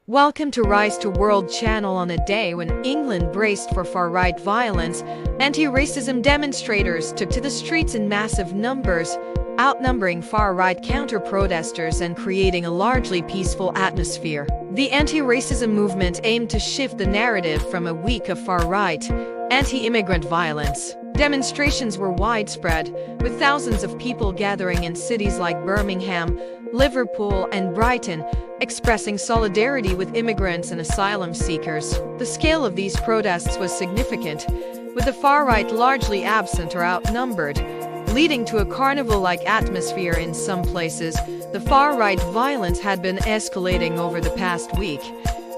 Welcome to Rise to World channel. On a day when England braced for far-right violence, anti-racism demonstrators took to the streets in massive numbers, outnumbering far-right counter-protesters and creating a largely peaceful atmosphere. The anti-racism movement aimed to shift the narrative from a week of far-right, anti-immigrant violence. Demonstrations were widespread, with thousands of people gathering in cities like Birmingham, Liverpool, and Brighton, expressing solidarity with immigrants and asylum seekers. The scale of these protests was significant, with the far-right largely absent or outnumbered, leading to a carnival-like atmosphere in some places. The far-right violence had been escalating over the past week,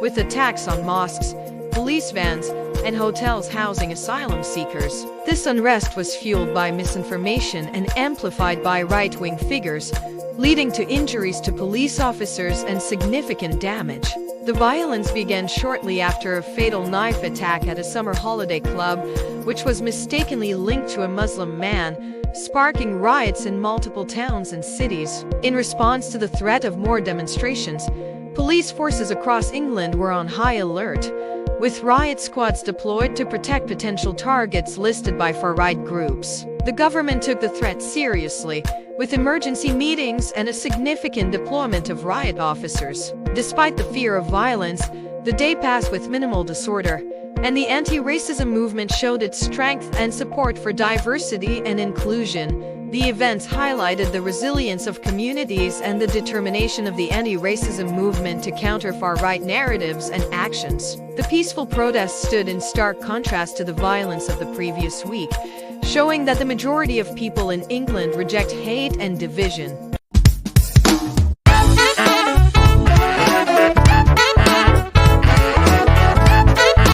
with attacks on mosques, police vans, and hotels housing asylum seekers. This unrest was fueled by misinformation and amplified by right-wing figures, leading to injuries to police officers and significant damage. The violence began shortly after a fatal knife attack at a summer holiday club, which was mistakenly linked to a Muslim man, sparking riots in multiple towns and cities. In response to the threat of more demonstrations, police forces across England were on high alert, with riot squads deployed to protect potential targets listed by far-right groups. The government took the threat seriously, with emergency meetings and a significant deployment of riot officers. Despite the fear of violence, the day passed with minimal disorder, and the anti-racism movement showed its strength and support for diversity and inclusion. The events highlighted the resilience of communities and the determination of the anti-racism movement to counter far-right narratives and actions. The peaceful protests stood in stark contrast to the violence of the previous week, showing that the majority of people in England reject hate and division.